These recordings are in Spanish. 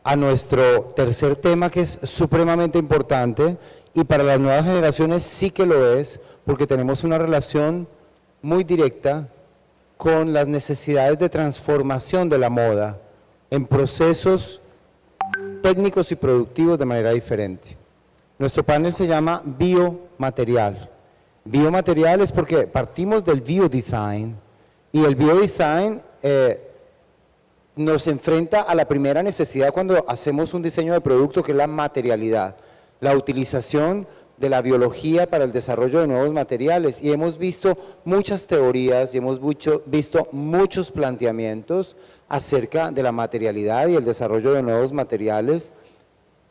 a nuestro tercer tema, que es supremamente importante y para las nuevas generaciones sí que lo es, porque tenemos una relación muy directa con las necesidades de transformación de la moda en procesos técnicos y productivos de manera diferente. Nuestro panel se llama Biomaterial. Biomaterial es porque partimos del biodesign y el biodesign nos enfrenta a la primera necesidad cuando hacemos un diseño de producto, que es la materialidad, la utilización de la biología para el desarrollo de nuevos materiales. Y hemos visto muchas teorías y hemos visto muchos planteamientos acerca de la materialidad y el desarrollo de nuevos materiales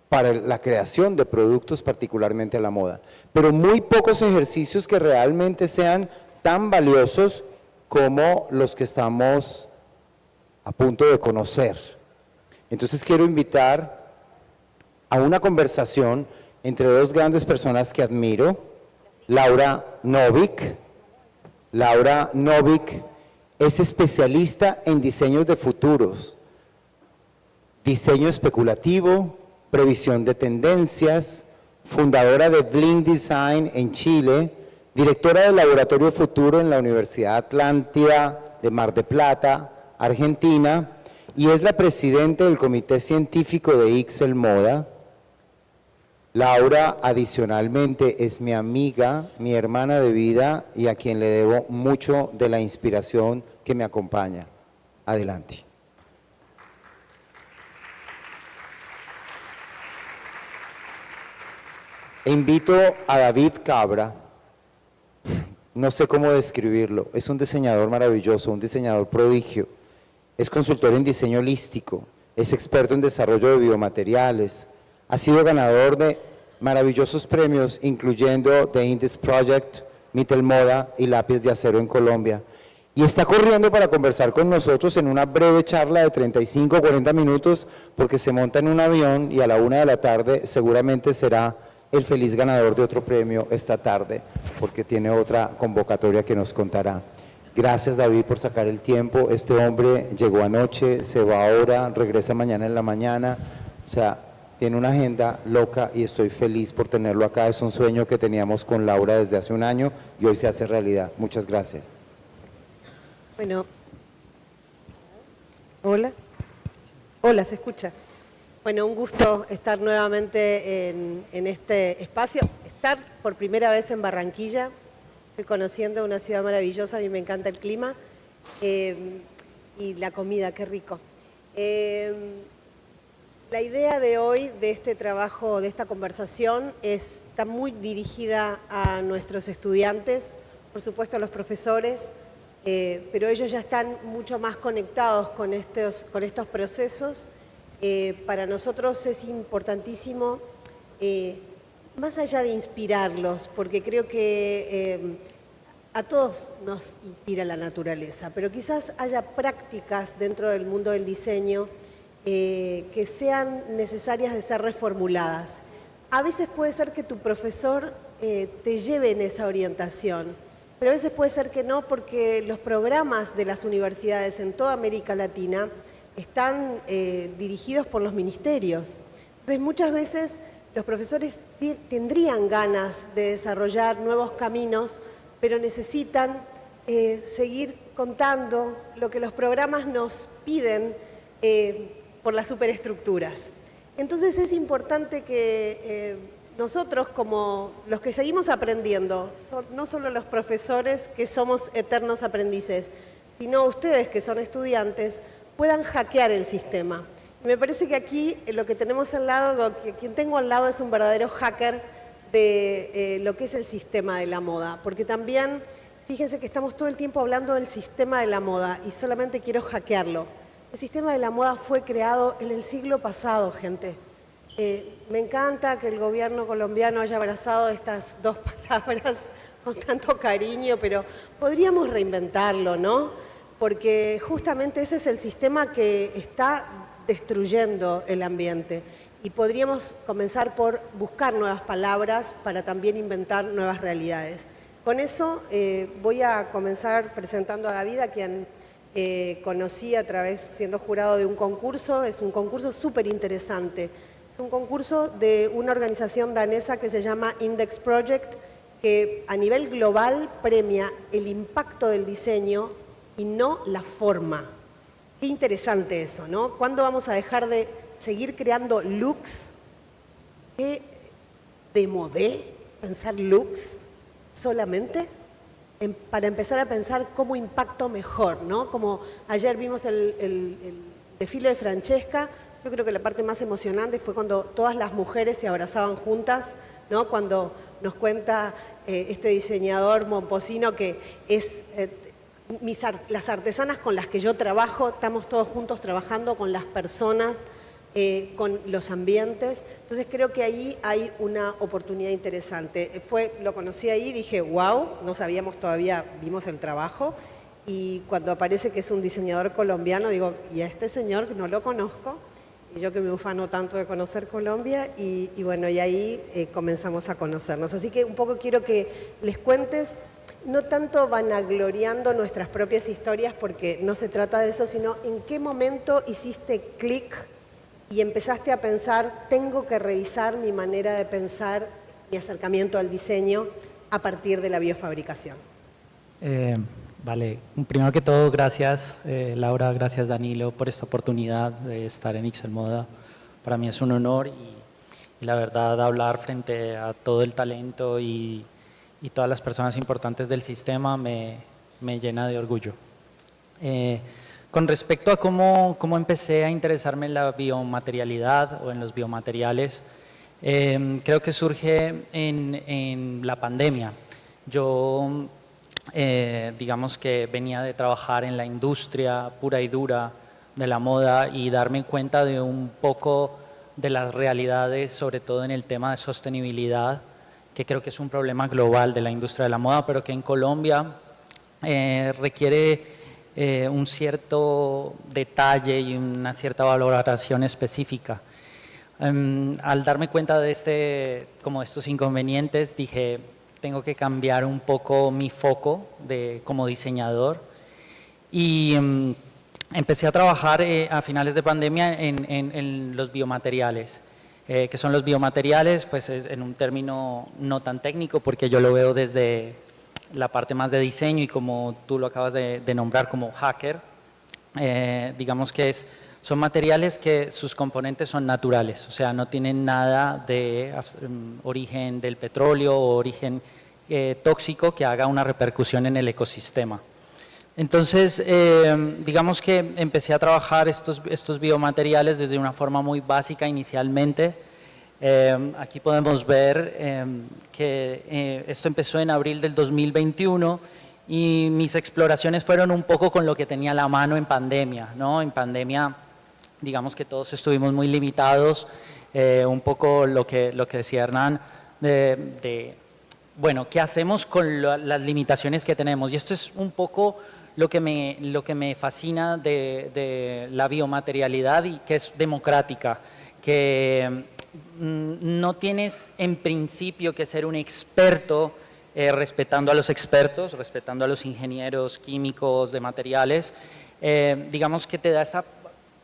para la creación de productos, particularmente a la moda. Pero muy pocos ejercicios que realmente sean tan valiosos como los que estamos a punto de conocer. Entonces quiero invitar a una conversación entre dos grandes personas que admiro, Laura Novick. Laura Novick es especialista en diseños de futuros, diseño especulativo, previsión de tendencias, fundadora de Blink Design en Chile, directora del Laboratorio Futuro en la Universidad Atlántida de Mar del Plata, Argentina, y es la presidenta del Comité Científico de Ixel Moda. Laura, adicionalmente, es mi amiga, mi hermana de vida y a quien le debo mucho de la inspiración que me acompaña. Adelante. E invito a David Cabra, no sé cómo describirlo, es un diseñador maravilloso, un diseñador prodigio, es consultor en diseño holístico, es experto en desarrollo de biomateriales, ha sido ganador de maravillosos premios, incluyendo The Index Project, Mittel Moda y Lápiz de Acero en Colombia. Y está corriendo para conversar con nosotros en una breve charla de 35 o 40 minutos, porque se monta en un avión y a la 1 de la tarde seguramente será el feliz ganador de otro premio esta tarde, porque tiene otra convocatoria que nos contará. Gracias, David, por sacar el tiempo. Este hombre llegó anoche, se va ahora, regresa mañana en la mañana, o sea, tiene una agenda loca y estoy feliz por tenerlo acá. Es un sueño que teníamos con Laura desde hace un año y hoy se hace realidad. Muchas gracias. Bueno, hola. Hola, ¿se escucha? Bueno, un gusto estar nuevamente en este espacio, estar por primera vez en Barranquilla. Estoy conociendo una ciudad maravillosa, a mí me encanta el clima y la comida, qué rico. La idea de hoy, de este trabajo, de esta conversación, está muy dirigida a nuestros estudiantes, por supuesto a los profesores, pero ellos ya están mucho más conectados con estos procesos. Para nosotros es importantísimo, más allá de inspirarlos, porque creo que a todos nos inspira la naturaleza, pero quizás haya prácticas dentro del mundo del diseño que sean necesarias de ser reformuladas. A veces puede ser que tu profesor te lleve en esa orientación, pero a veces puede ser que no, porque los programas de las universidades en toda América Latina están dirigidos por los ministerios. Entonces, muchas veces los profesores tendrían ganas de desarrollar nuevos caminos, pero necesitan seguir contando lo que los programas nos piden por las superestructuras. Entonces, es importante que nosotros, como los que seguimos aprendiendo, no solo los profesores que somos eternos aprendices, sino ustedes que son estudiantes, puedan hackear el sistema. Y me parece que aquí lo que tenemos al lado, quien tengo al lado es un verdadero hacker de lo que es el sistema de la moda, porque también, fíjense que estamos todo el tiempo hablando del sistema de la moda y solamente quiero hackearlo. El sistema de la moda fue creado en el siglo pasado, gente. Me encanta que el gobierno colombiano haya abrazado estas dos palabras con tanto cariño, pero podríamos reinventarlo, ¿no? Porque justamente ese es el sistema que está destruyendo el ambiente y podríamos comenzar por buscar nuevas palabras para también inventar nuevas realidades. Con eso voy a comenzar presentando a David, a quien conocí a través, siendo jurado de un concurso. Es un concurso súper interesante. Es un concurso de una organización danesa que se llama Index Project, que a nivel global premia el impacto del diseño y no la forma. Qué interesante eso, ¿no? ¿Cuándo vamos a dejar de seguir creando looks? ¿Qué demodé pensar looks solamente? Para empezar a pensar cómo impacto mejor, ¿no? Como ayer vimos el desfile de Francesca, yo creo que la parte más emocionante fue cuando todas las mujeres se abrazaban juntas, ¿no? Cuando nos cuenta este diseñador momposino que es... las artesanas con las que yo trabajo, estamos todos juntos trabajando con las personas, con los ambientes. Entonces creo que ahí hay una oportunidad interesante. Lo conocí ahí, dije, wow, no sabíamos todavía, vimos el trabajo. Y cuando aparece que es un diseñador colombiano, digo, y a este señor no lo conozco. Y yo que me ufano tanto de conocer Colombia. Y bueno, y ahí comenzamos a conocernos. Así que un poco quiero que les cuentes, no tanto vanagloriando nuestras propias historias, porque no se trata de eso, sino en qué momento hiciste clic y empezaste a pensar, tengo que revisar mi manera de pensar, mi acercamiento al diseño a partir de la biofabricación. Vale, primero que todo, gracias Laura, gracias Danilo por esta oportunidad de estar en Ixel Moda. Para mí es un honor y la verdad hablar frente a todo el talento y todas las personas importantes del sistema me llena de orgullo. Con respecto a cómo empecé a interesarme en la biomaterialidad o en los biomateriales, creo que surge en la pandemia. Yo, digamos que venía de trabajar en la industria pura y dura de la moda y darme cuenta de un poco de las realidades, sobre todo en el tema de sostenibilidad, que creo que es un problema global de la industria de la moda, pero que en Colombia requiere un cierto detalle y una cierta valoración específica. Al darme cuenta de estos inconvenientes, dije, tengo que cambiar un poco mi foco como diseñador y empecé a trabajar a finales de pandemia en los biomateriales. Que son los biomateriales, pues en un término no tan técnico, porque yo lo veo desde la parte más de diseño y como tú lo acabas de nombrar como hacker, digamos que son materiales que sus componentes son naturales, o sea, no tienen nada de origen del petróleo o origen tóxico que haga una repercusión en el ecosistema. Entonces, digamos que empecé a trabajar estos biomateriales desde una forma muy básica inicialmente. Aquí podemos ver que esto empezó en abril del 2021 y mis exploraciones fueron un poco con lo que tenía a la mano en pandemia, ¿no? En pandemia, digamos que todos estuvimos muy limitados, un poco lo que decía Hernán, bueno, ¿qué hacemos con las limitaciones que tenemos? Y esto es un poco lo que me fascina de la biomaterialidad y que es democrática, que no tienes en principio que ser un experto respetando a los expertos, respetando a los ingenieros químicos de materiales, digamos que te da esa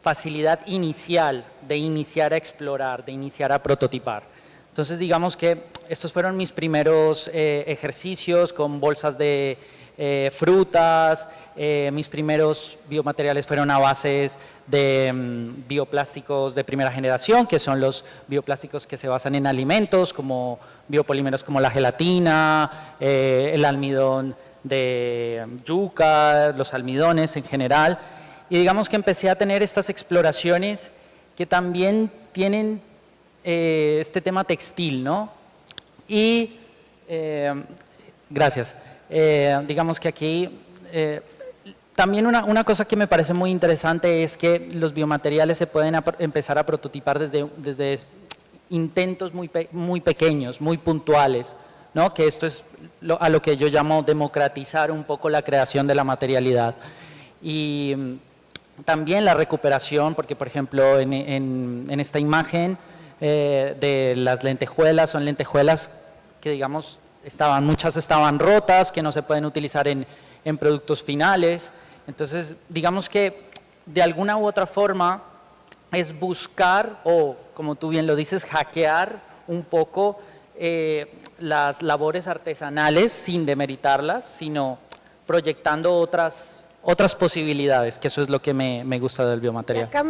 facilidad inicial de iniciar a explorar, de iniciar a prototipar. Entonces digamos que estos fueron mis primeros ejercicios con bolsas de frutas, mis primeros biomateriales fueron a bases de bioplásticos de primera generación, que son los bioplásticos que se basan en alimentos, como biopolímeros como la gelatina, el almidón de yuca, los almidones en general. Y digamos que empecé a tener estas exploraciones que también tienen este tema textil, ¿no? Y, gracias. Digamos que aquí también una cosa que me parece muy interesante es que los biomateriales se pueden empezar a prototipar desde intentos muy pequeños, muy puntuales, ¿no? Que esto es a lo que yo llamo democratizar un poco la creación de la materialidad. Y también la recuperación, porque por ejemplo en esta imagen de las lentejuelas, son lentejuelas que digamos muchas estaban rotas, que no se pueden utilizar en productos finales Entonces, digamos que de alguna u otra forma es buscar, o como tú bien lo dices, hackear un poco las labores artesanales sin demeritarlas, sino proyectando otras posibilidades, que eso es lo que me gusta del Y biomaterial. acá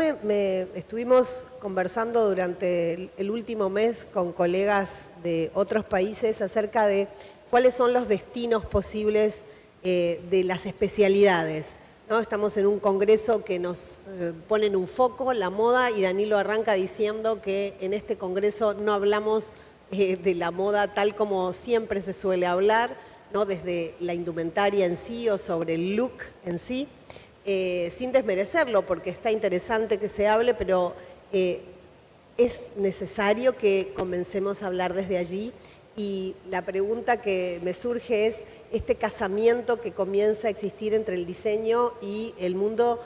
estuvimos conversando durante el último mes con colegas de otros países acerca de cuáles son los destinos posibles de las especialidades, ¿no? Estamos en un congreso que nos pone en un foco la moda, y Danilo arranca diciendo que en este congreso no hablamos de la moda tal como siempre se suele hablar, ¿no? Desde la indumentaria en sí o sobre el look en sí, sin desmerecerlo, porque está interesante que se hable, pero es necesario que comencemos a hablar desde allí. Y la pregunta que me surge es este casamiento que comienza a existir entre el diseño y el mundo,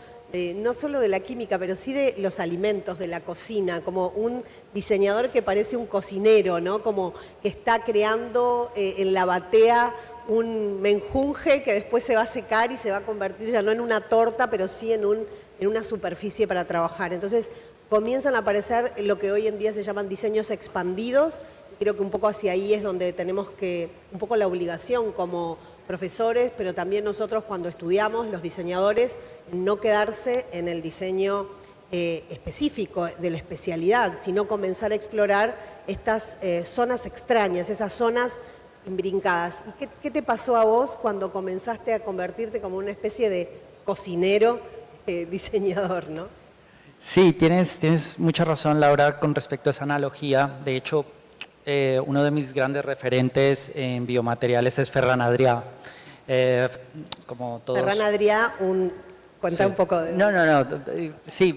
no solo de la química, pero sí de los alimentos, de la cocina, como un diseñador que parece un cocinero, ¿no? Como que está creando en la batea un menjunje que después se va a secar y se va a convertir ya no en una torta, pero sí en una superficie para trabajar. Entonces comienzan a aparecer lo que hoy en día se llaman diseños expandidos. Creo que un poco hacia ahí es donde tenemos un poco la obligación como profesores, pero también nosotros cuando estudiamos, los diseñadores, no quedarse en el diseño específico de la especialidad, sino comenzar a explorar estas zonas extrañas, esas zonas imbrincadas. ¿Y qué te pasó a vos cuando comenzaste a convertirte como una especie de cocinero diseñador, ¿no? Sí, tienes mucha razón, Laura, con respecto a esa analogía. De hecho, uno de mis grandes referentes en biomateriales es Ferran Adrià. Como todos... Ferran Adrià, cuenta Sí. un poco de... No. Sí,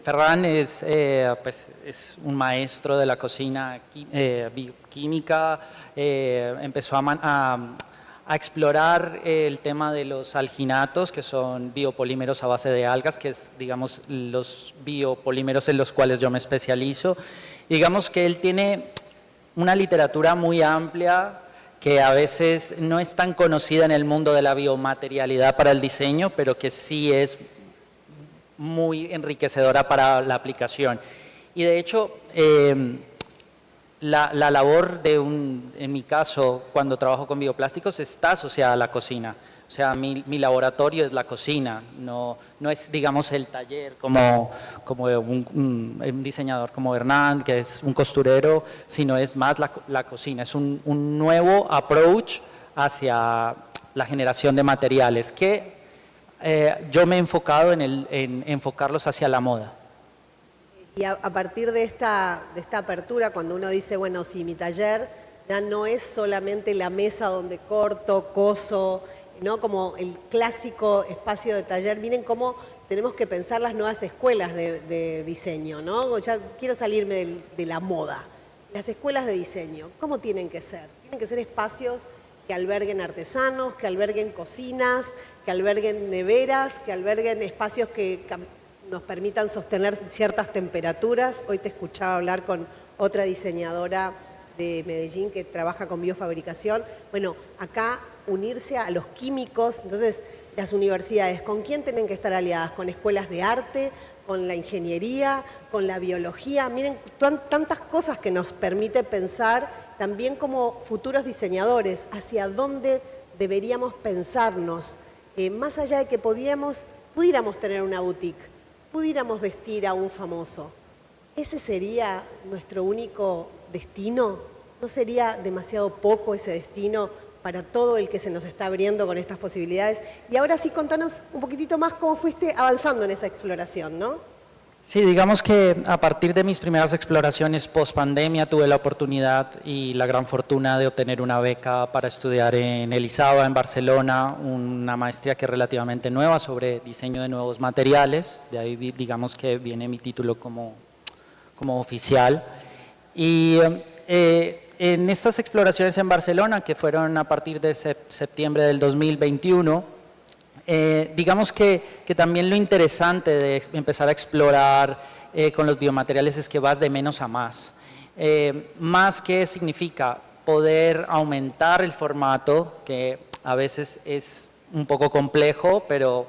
Ferran pues, es un maestro de la cocina bioquímica. Empezó a explorar el tema de los alginatos, que son biopolímeros a base de algas, que es, digamos, los biopolímeros en los cuales yo me especializo. Digamos que él tiene una literatura muy amplia que a veces no es tan conocida en el mundo de la biomaterialidad para el diseño, pero que sí es muy enriquecedora para la aplicación. Y de hecho, la labor en mi caso, cuando trabajo con bioplásticos, está asociada a la cocina. O sea, mi laboratorio es la cocina, no es, digamos, el taller como un diseñador como Hernán, que es un costurero, sino es más la cocina. Es un nuevo approach hacia la generación de materiales que yo me he enfocado en enfocarlos hacia la moda. Y a partir de esta apertura, cuando uno dice, bueno, si mi taller ya no es solamente la mesa donde corto, coso, ¿no? Como el clásico espacio de taller, miren cómo tenemos que pensar las nuevas escuelas de diseño, ¿no? Ya quiero salirme de la moda. Las escuelas de diseño, ¿cómo tienen que ser? Tienen que ser espacios que alberguen artesanos, que alberguen cocinas, que alberguen neveras, que alberguen espacios que nos permitan sostener ciertas temperaturas. Hoy te escuchaba hablar con otra diseñadora de Medellín que trabaja con biofabricación. Bueno, acá unirse a los químicos, entonces las universidades, ¿con quién tienen que estar aliadas? Con escuelas de arte, con la ingeniería, con la biología. Miren, tantas cosas que nos permite pensar también como futuros diseñadores, hacia dónde deberíamos pensarnos, más allá de que pudiéramos tener una boutique, pudiéramos vestir a un famoso. ¿Ese sería nuestro único destino? ¿No sería demasiado poco ese destino para todo el que se nos está abriendo con estas posibilidades? Y ahora sí, contanos un poquitito más cómo fuiste avanzando en esa exploración, ¿no? Sí, digamos que a partir de mis primeras exploraciones post pandemia tuve la oportunidad y la gran fortuna de obtener una beca para estudiar en el ISABA en Barcelona, una maestría que es relativamente nueva sobre diseño de nuevos materiales. De ahí digamos que viene mi título como oficial. Y en estas exploraciones en Barcelona, que fueron a partir de septiembre del 2021, digamos que también lo interesante de empezar a explorar con los biomateriales es que vas de menos a más. Más que significa poder aumentar el formato, que a veces es un poco complejo, pero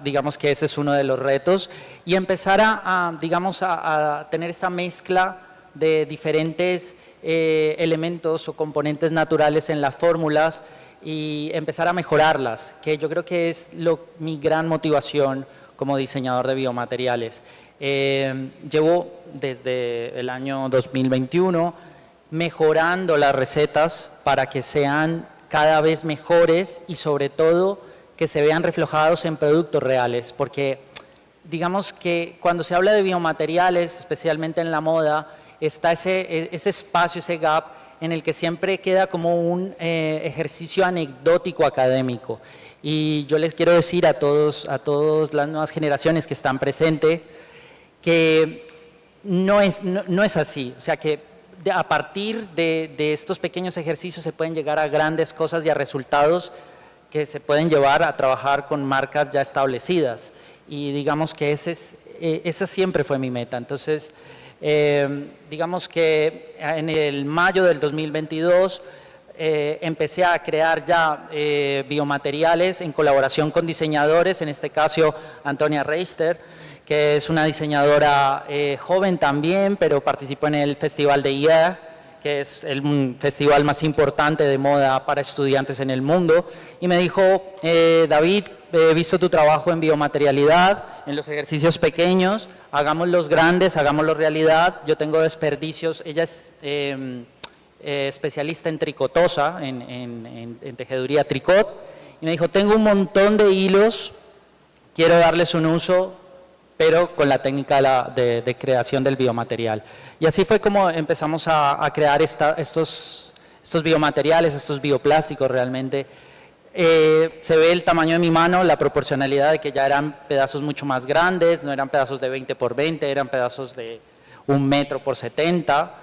digamos que ese es uno de los retos, y empezar digamos, a tener esta mezcla de diferentes elementos o componentes naturales en las fórmulas y empezar a mejorarlas, que yo creo que es mi gran motivación como diseñador de biomateriales. Llevo desde el año 2021 mejorando las recetas para que sean cada vez mejores y sobre todo que se vean reflejados en productos reales, porque digamos que cuando se habla de biomateriales, especialmente en la moda, está ese espacio, ese gap en el que siempre queda como un ejercicio anecdótico académico. Y yo les quiero decir a todas las nuevas generaciones que están presentes que no es así, o sea que a partir de estos pequeños ejercicios se pueden llegar a grandes cosas y a resultados que se pueden llevar a trabajar con marcas ya establecidas. Y digamos que esa siempre fue mi meta. Entonces, digamos que en el mayo del 2022 empecé a crear ya biomateriales en colaboración con diseñadores, en este caso Antonia Reister, que es una diseñadora joven también, pero participó en el Festival de IEA, que es el festival más importante de moda para estudiantes en el mundo, y me dijo, David, he visto tu trabajo en biomaterialidad, en los ejercicios pequeños, hagámoslos grandes, hagámoslos realidad. Yo tengo desperdicios, ella es especialista en tricotosa, en tejeduría tricot, y me dijo, tengo un montón de hilos, quiero darles un uso, pero con la técnica de creación del biomaterial. Y así fue como empezamos a crear estos biomateriales, estos bioplásticos realmente. Se ve el tamaño de mi mano, la proporcionalidad de que ya eran pedazos mucho más grandes, no eran pedazos de 20 por 20, eran pedazos de 1 metro por 70,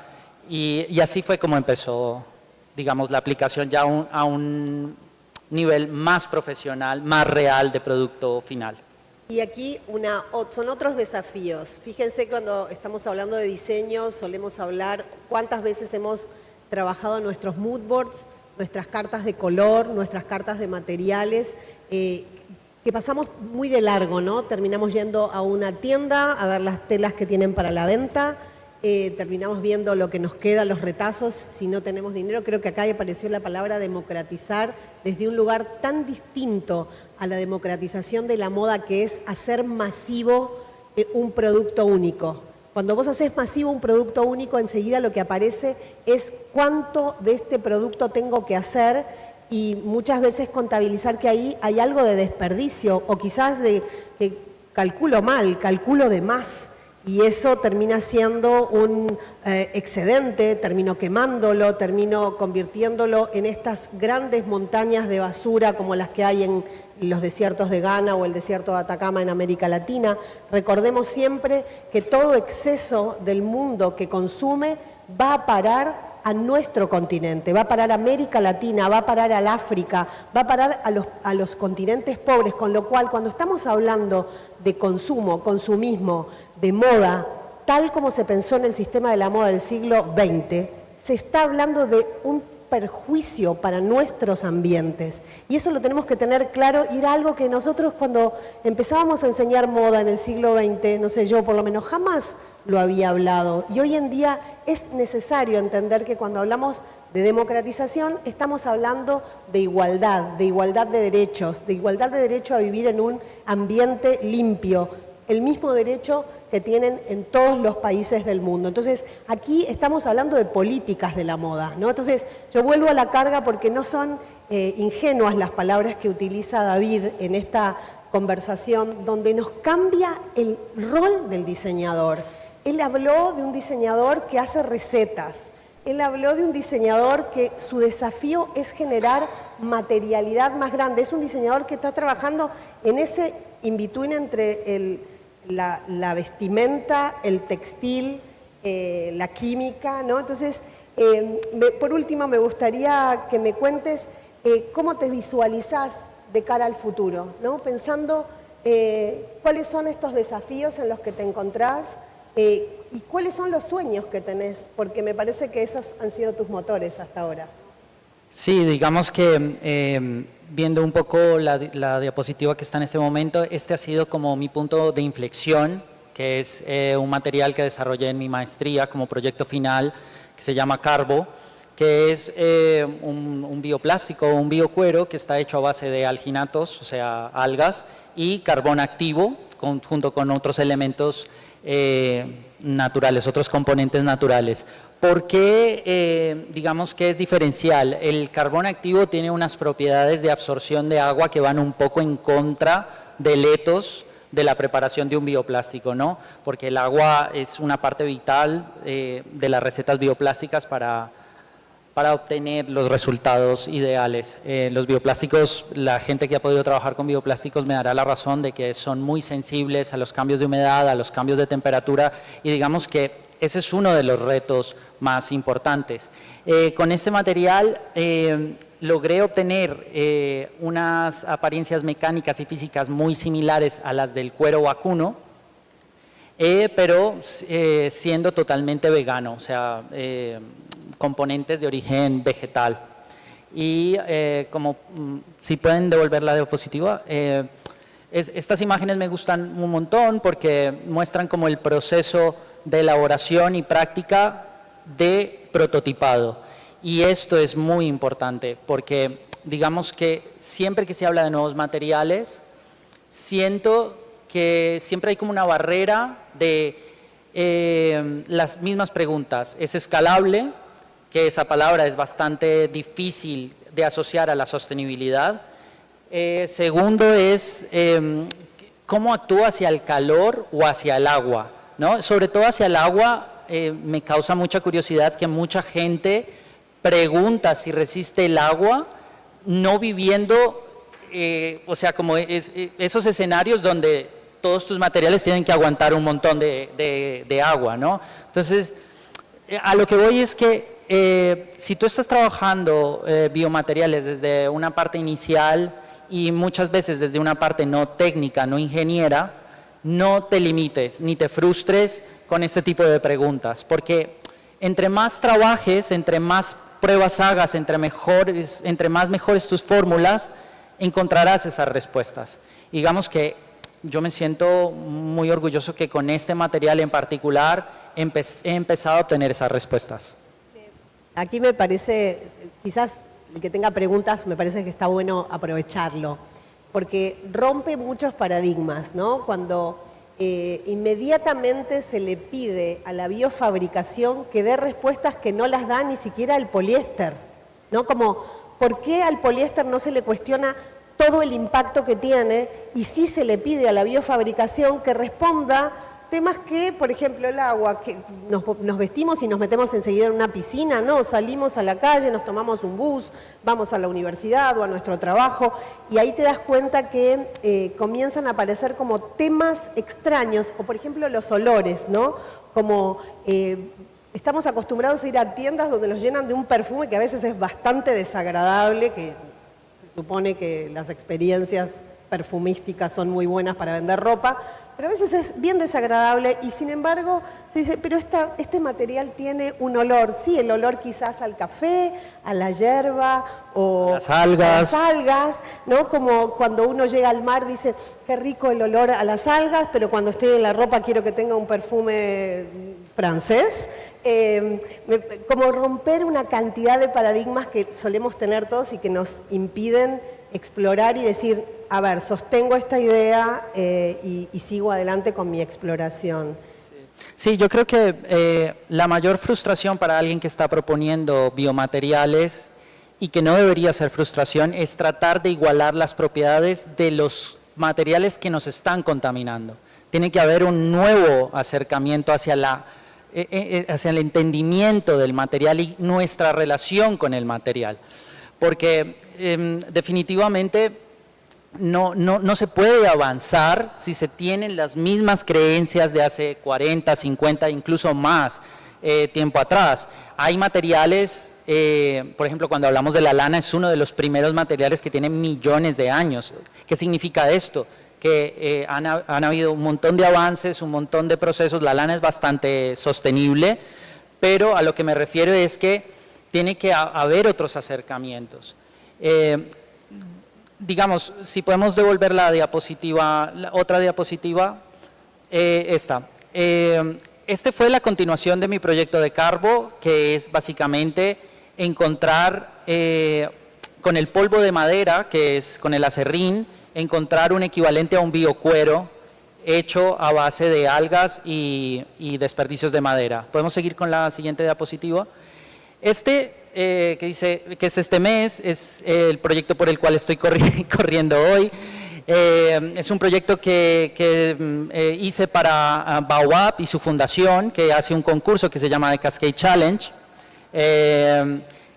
y así fue como empezó, digamos, la aplicación ya a un nivel más profesional, más real de producto final. Y aquí son otros desafíos. Fíjense, cuando estamos hablando de diseño, solemos hablar cuántas veces hemos trabajado nuestros mood boards, nuestras cartas de color, nuestras cartas de materiales, que pasamos muy de largo, ¿no? Terminamos yendo a una tienda a ver las telas que tienen para la venta, terminamos viendo lo que nos queda, los retazos, si no tenemos dinero. Creo que acá apareció la palabra democratizar desde un lugar tan distinto a la democratización de la moda, que es hacer masivo un producto único. Cuando vos haces masivo un producto único, enseguida lo que aparece es cuánto de este producto tengo que hacer, y muchas veces contabilizar que ahí hay algo de desperdicio, o quizás de que calculo mal, calculo de más. Y eso termina siendo un excedente, termino quemándolo, termino convirtiéndolo en estas grandes montañas de basura como las que hay en los desiertos de Ghana o el desierto de Atacama en América Latina. Recordemos siempre que todo exceso del mundo que consume va a parar a nuestro continente, va a parar a América Latina, va a parar al África, va a parar a los continentes pobres, con lo cual cuando estamos hablando de consumo, consumismo, de moda, tal como se pensó en el sistema de la moda del siglo XX, se está hablando de un perjuicio para nuestros ambientes. Y eso lo tenemos que tener claro, y era algo que nosotros cuando empezábamos a enseñar moda en el siglo XX, no sé, yo por lo menos jamás lo había hablado. Y hoy en día es necesario entender que cuando hablamos de democratización estamos hablando de igualdad de derechos, de igualdad de derecho a vivir en un ambiente limpio, el mismo derecho que tienen en todos los países del mundo. Entonces, aquí estamos hablando de políticas de la moda, ¿no? Entonces, yo vuelvo a la carga porque no son ingenuas las palabras que utiliza David en esta conversación, donde nos cambia el rol del diseñador. Él habló de un diseñador que hace recetas, él habló de un diseñador que su desafío es generar materialidad más grande, es un diseñador que está trabajando en ese in-between entre la vestimenta, el textil, la química, ¿no? Entonces, por último, me gustaría que me cuentes cómo te visualizás de cara al futuro, ¿no? Pensando cuáles son estos desafíos en los que te encontrás y cuáles son los sueños que tenés, porque me parece que esos han sido tus motores hasta ahora. Sí, digamos que viendo un poco la diapositiva que está en este momento, este ha sido como mi punto de inflexión, que es un material que desarrollé en mi maestría como proyecto final, que se llama Carbo, que es un bioplástico, un biocuero que está hecho a base de alginatos, o sea, algas, y carbón activo, junto con otros elementos naturales, otros componentes naturales. ¿Por qué digamos que es diferencial? El carbón activo tiene unas propiedades de absorción de agua que van un poco en contra del ethos de la preparación de un bioplástico, ¿no? Porque el agua es una parte vital de las recetas bioplásticas para obtener los resultados ideales. Los bioplásticos, la gente que ha podido trabajar con bioplásticos me dará la razón de que son muy sensibles a los cambios de humedad, a los cambios de temperatura, y digamos que ese es uno de los retos más importantes. Con este material logré obtener unas apariencias mecánicas y físicas muy similares a las del cuero vacuno, pero siendo totalmente vegano, o sea, componentes de origen vegetal. Y como si pueden devolver la diapositiva, estas imágenes me gustan un montón porque muestran como el proceso de elaboración y práctica de prototipado. Y esto es muy importante porque digamos que siempre que se habla de nuevos materiales, siento que siempre hay como una barrera de las mismas preguntas. ¿Es escalable? Que esa palabra es bastante difícil de asociar a la sostenibilidad. Segundo es cómo actúa hacia el calor o hacia el agua, ¿no? Sobre todo hacia el agua me causa mucha curiosidad que mucha gente pregunta si resiste el agua, no viviendo, o sea, como esos escenarios donde todos tus materiales tienen que aguantar un montón de agua, ¿no? Entonces, a lo que voy es que si tú estás trabajando biomateriales desde una parte inicial y muchas veces desde una parte no técnica, no ingeniera, no te limites ni te frustres con este tipo de preguntas, porque entre más trabajes, entre más pruebas hagas, entre más mejores tus fórmulas, encontrarás esas respuestas. Digamos que yo me siento muy orgulloso que con este material en particular he empezado a obtener esas respuestas. Aquí me parece, quizás el que tenga preguntas, me parece que está bueno aprovecharlo, porque rompe muchos paradigmas, ¿no? Cuando inmediatamente se le pide a la biofabricación que dé respuestas que no las da ni siquiera el poliéster, ¿no? Como, ¿por qué al poliéster no se le cuestiona todo el impacto que tiene y sí se le pide a la biofabricación que responda temas que, por ejemplo, el agua, que nos vestimos y nos metemos enseguida en una piscina, no, salimos a la calle, nos tomamos un bus, vamos a la universidad o a nuestro trabajo y ahí te das cuenta que comienzan a aparecer como temas extraños, o por ejemplo los olores, ¿no? Como estamos acostumbrados a ir a tiendas donde nos llenan de un perfume que a veces es bastante desagradable, que se supone que las experiencias perfumísticas son muy buenas para vender ropa, pero a veces es bien desagradable y sin embargo se dice, pero este material tiene un olor, sí, el olor quizás al café, a la hierba o a las algas, ¿no? Como cuando uno llega al mar dice, qué rico el olor a las algas, pero cuando estoy en la ropa quiero que tenga un perfume francés. Como romper una cantidad de paradigmas que solemos tener todos y que nos impiden explorar y decir, a ver, sostengo esta idea y sigo adelante con mi exploración. Sí, yo creo que la mayor frustración para alguien que está proponiendo biomateriales y que no debería ser frustración es tratar de igualar las propiedades de los materiales que nos están contaminando. Tiene que haber un nuevo acercamiento hacia el entendimiento del material y nuestra relación con el material. Porque definitivamente no se puede avanzar si se tienen las mismas creencias de hace 40, 50, incluso más tiempo atrás. Hay materiales, por ejemplo, cuando hablamos de la lana, es uno de los primeros materiales que tiene millones de años. ¿Qué significa esto? Que han habido un montón de avances, un montón de procesos, la lana es bastante sostenible, pero a lo que me refiero es que tiene que haber otros acercamientos. Digamos, si podemos devolver la diapositiva, otra diapositiva, esta. Este fue la continuación de mi proyecto de Carbo, que es básicamente encontrar con el polvo de madera, que es con el acerrín, encontrar un equivalente a un biocuero hecho a base de algas y desperdicios de madera. ¿Podemos seguir con la siguiente diapositiva? Que dice que es este mes, es el proyecto por el cual estoy corriendo hoy. Es un proyecto que hice para Baobab y su fundación, que hace un concurso que se llama The Cascade Challenge,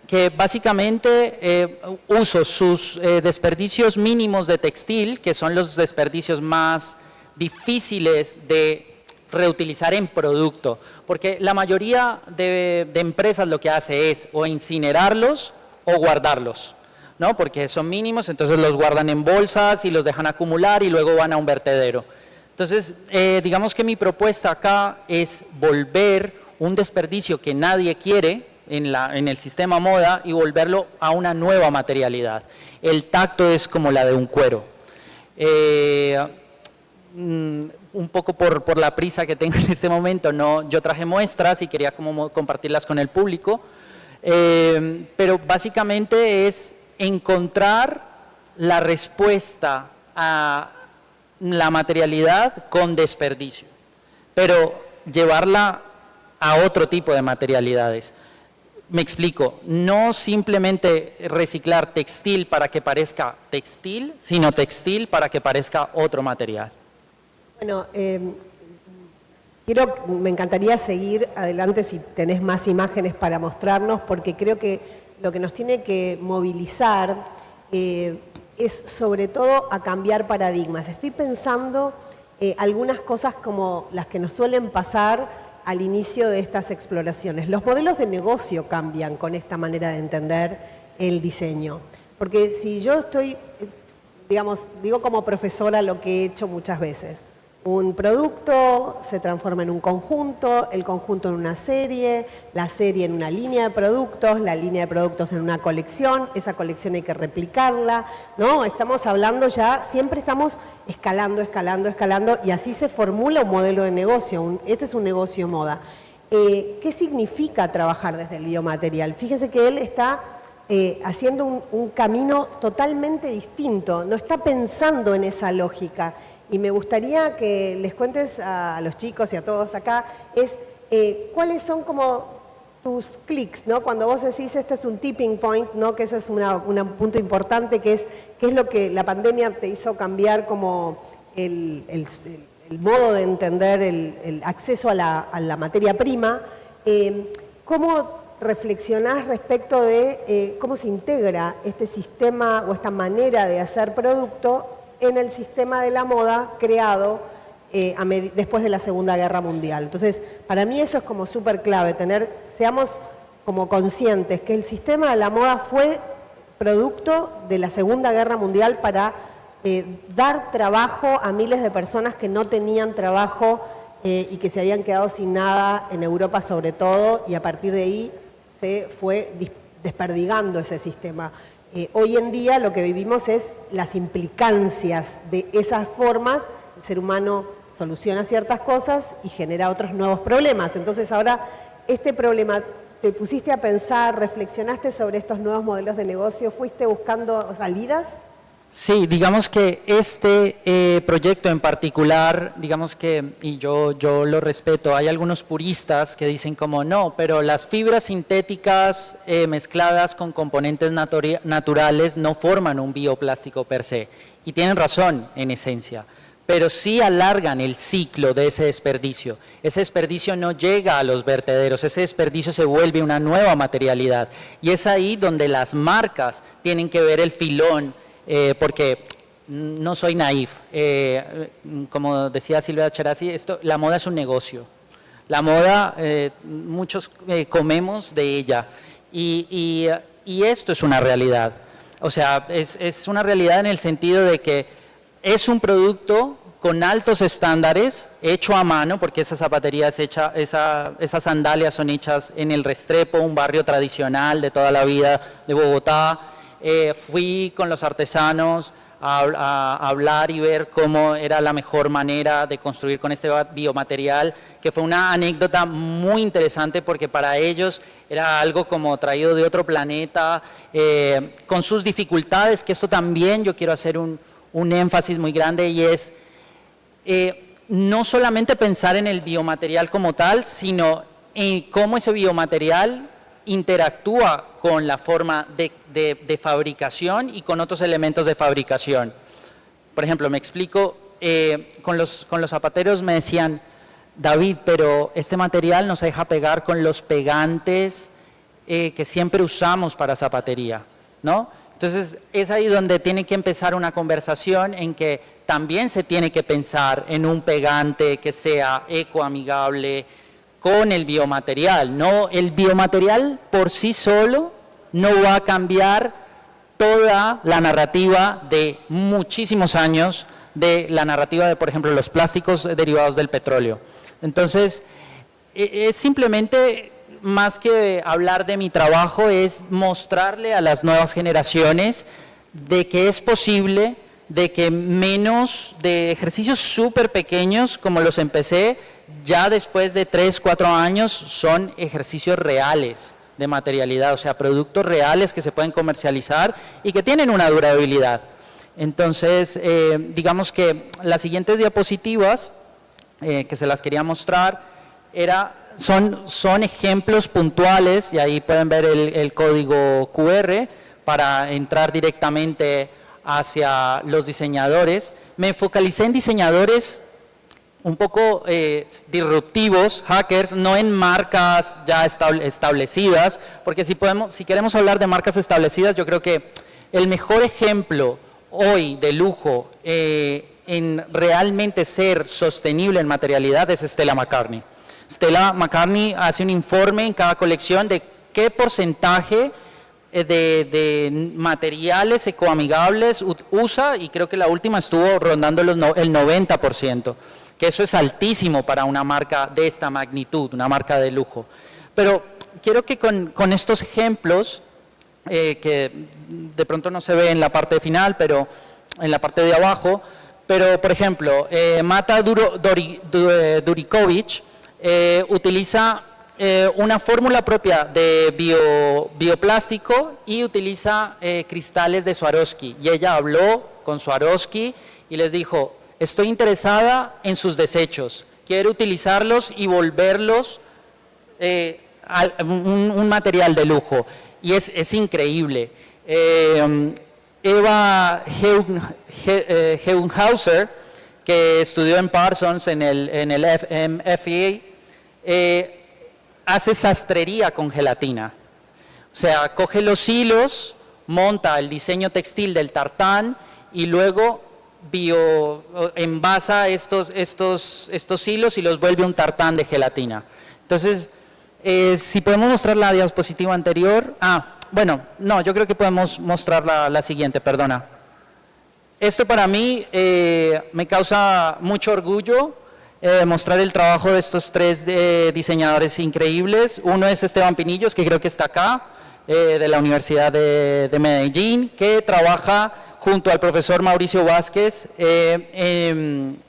que básicamente uso sus desperdicios mínimos de textil, que son los desperdicios más difíciles de reutilizar en producto, porque la mayoría de empresas lo que hace es o incinerarlos o guardarlos, ¿no? Porque son mínimos, entonces los guardan en bolsas y los dejan acumular y luego van a un vertedero. Entonces, digamos que mi propuesta acá es volver un desperdicio que nadie quiere en el sistema moda y volverlo a una nueva materialidad. El tacto es como la de un cuero. Un poco por la prisa que tengo en este momento, yo traje muestras y quería como compartirlas con el público, pero básicamente es encontrar la respuesta a la materialidad con desperdicio, pero llevarla a otro tipo de materialidades. Me explico, no simplemente reciclar textil para que parezca textil, sino textil para que parezca otro material. Bueno, me encantaría seguir adelante si tenés más imágenes para mostrarnos, porque creo que lo que nos tiene que movilizar es sobre todo a cambiar paradigmas. Estoy pensando algunas cosas como las que nos suelen pasar al inicio de estas exploraciones. Los modelos de negocio cambian con esta manera de entender el diseño. Porque si yo estoy, digamos, digo como profesora lo que he hecho muchas veces, un producto se transforma en un conjunto, el conjunto en una serie, la serie en una línea de productos, la línea de productos en una colección, esa colección hay que replicarla, ¿no? Estamos hablando ya, siempre estamos escalando, escalando, escalando, y así se formula un modelo de negocio, este es un negocio moda. ¿Qué significa trabajar desde el biomaterial? Fíjense que él está haciendo un camino totalmente distinto, no está pensando en esa lógica. Y me gustaría que les cuentes a los chicos y a todos acá, cuáles son como tus clics, ¿no? Cuando vos decís esto es un tipping point, ¿no? Que eso es un punto importante, que es lo que la pandemia te hizo cambiar como el modo de entender el acceso a la materia prima. ¿Cómo reflexionás respecto de cómo se integra este sistema o esta manera de hacer producto en el sistema de la moda creado después de la Segunda Guerra Mundial? Entonces, para mí eso es como súper clave, seamos como conscientes que el sistema de la moda fue producto de la Segunda Guerra Mundial para dar trabajo a miles de personas que no tenían trabajo y que se habían quedado sin nada en Europa sobre todo, y a partir de ahí se fue desperdigando ese sistema. Hoy en día lo que vivimos es las implicancias de esas formas. El ser humano soluciona ciertas cosas y genera otros nuevos problemas. Entonces ahora este problema, ¿te pusiste a pensar, reflexionaste sobre estos nuevos modelos de negocio? ¿Fuiste buscando salidas? Sí, digamos que este proyecto en particular, digamos que, y yo lo respeto, hay algunos puristas que dicen como no, pero las fibras sintéticas mezcladas con componentes naturales no forman un bioplástico per se. Y tienen razón en esencia, pero sí alargan el ciclo de ese desperdicio. Ese desperdicio no llega a los vertederos, ese desperdicio se vuelve una nueva materialidad. Y es ahí donde las marcas tienen que ver el filón, porque no soy naif, como decía Silvia Cherasi, la moda es un negocio. La moda, muchos comemos de ella y esto es una realidad. O sea, es una realidad en el sentido de que es un producto con altos estándares, hecho a mano, porque esa zapatería es hecha, esas sandalias son hechas en El Restrepo, un barrio tradicional de toda la vida de Bogotá. Fui con los artesanos a hablar y ver cómo era la mejor manera de construir con este biomaterial, que fue una anécdota muy interesante porque para ellos era algo como traído de otro planeta, con sus dificultades, que esto también yo quiero hacer un énfasis muy grande, y es no solamente pensar en el biomaterial como tal, sino en cómo ese biomaterial interactúa con la forma de fabricación y con otros elementos de fabricación. Por ejemplo, me explico, con los zapateros me decían, David, pero este material no se deja pegar con los pegantes que siempre usamos para zapatería, ¿no? Entonces, es ahí donde tiene que empezar una conversación en que también se tiene que pensar en un pegante que sea ecoamigable con el biomaterial. No, el biomaterial por sí solo no va a cambiar toda la narrativa de muchísimos años, de la narrativa de, por ejemplo, los plásticos derivados del petróleo. Entonces, es simplemente, más que hablar de mi trabajo, es mostrarle a las nuevas generaciones de que es posible, de que menos de ejercicios súper pequeños como los empecé, ya después de 3, 4 años son ejercicios reales de materialidad, o sea, productos reales que se pueden comercializar y que tienen una durabilidad. Entonces, digamos que las siguientes diapositivas que se las quería mostrar son ejemplos puntuales, y ahí pueden ver el código QR para entrar directamente hacia los diseñadores. Me focalicé en diseñadores un poco disruptivos, hackers, no en marcas ya establecidas, porque si queremos hablar de marcas establecidas, yo creo que el mejor ejemplo hoy de lujo en realmente ser sostenible en materialidad es Stella McCartney. Stella McCartney hace un informe en cada colección de qué porcentaje de materiales ecoamigables usa, y creo que la última estuvo rondando el 90%, que eso es altísimo para una marca de esta magnitud, una marca de lujo. Pero quiero que con estos ejemplos, que de pronto no se ve en la parte final, pero en la parte de abajo, pero por ejemplo, Mata Durikovic utiliza una fórmula propia de bioplástico y utiliza cristales de Swarovski, y ella habló con Swarovski y les dijo: estoy interesada en sus desechos, quiero utilizarlos y volverlos un material de lujo, y es increíble. Eva Heuenhauser, que estudió en Parsons en el FEA, hace sastrería con gelatina. O sea, coge los hilos, monta el diseño textil del tartán y luego envasa estos hilos y los vuelve un tartán de gelatina. Entonces, si podemos mostrar la diapositiva anterior. Bueno, no, yo creo que podemos mostrar la siguiente, perdona. Esto para mí me causa mucho orgullo, mostrar el trabajo de estos 3 diseñadores increíbles. Uno es Esteban Pinillos, que creo que está acá, de la Universidad de Medellín, que trabaja junto al profesor Mauricio Vázquez en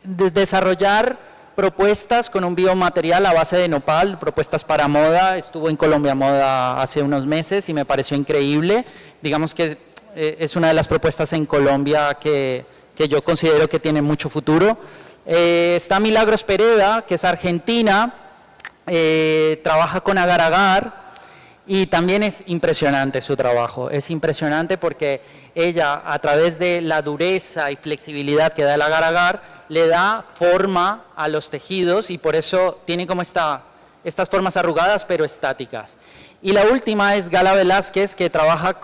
desarrollar propuestas con un biomaterial a base de nopal, propuestas para moda. Estuvo en Colombia Moda hace unos meses y me pareció increíble. Digamos que es una de las propuestas en Colombia que yo considero que tiene mucho futuro. Está Milagros Pereda, que es argentina, trabaja con agar agar, y también es impresionante su trabajo. Es impresionante porque ella, a través de la dureza y flexibilidad que da el agar agar, le da forma a los tejidos, y por eso tiene como estas formas arrugadas pero estáticas. Y la última es Gala Velázquez, que trabaja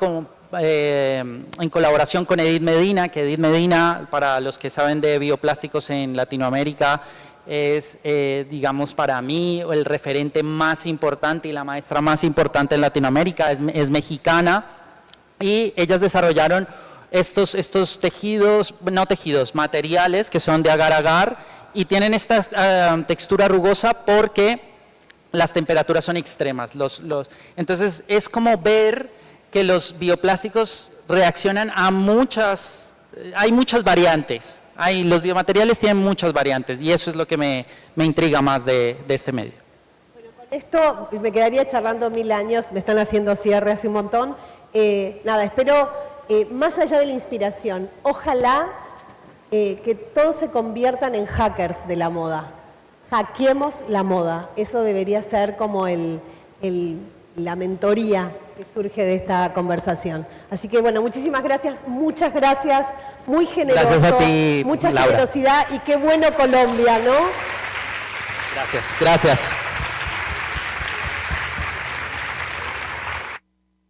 en colaboración con Edith Medina, que Edith Medina, para los que saben de bioplásticos en Latinoamérica, es, digamos, para mí el referente más importante y la maestra más importante en Latinoamérica. Es mexicana, y ellas desarrollaron estos tejidos, no tejidos, materiales que son de agar-agar y tienen esta textura rugosa porque las temperaturas son extremas. Entonces es como ver que los bioplásticos reaccionan a hay muchas variantes. Los biomateriales tienen muchas variantes y eso es lo que me intriga más de este medio. Esto me quedaría charlando 1000 años, me están haciendo cierre hace un montón. Nada, espero, más allá de la inspiración, ojalá que todos se conviertan en hackers de la moda. Hackeemos la moda. Eso debería ser como la mentoría que surge de esta conversación. Así que bueno, muchísimas gracias, muchas gracias, muy generoso, gracias a ti, mucha Laura. generosidad y qué bueno Colombia, ¿no? Gracias.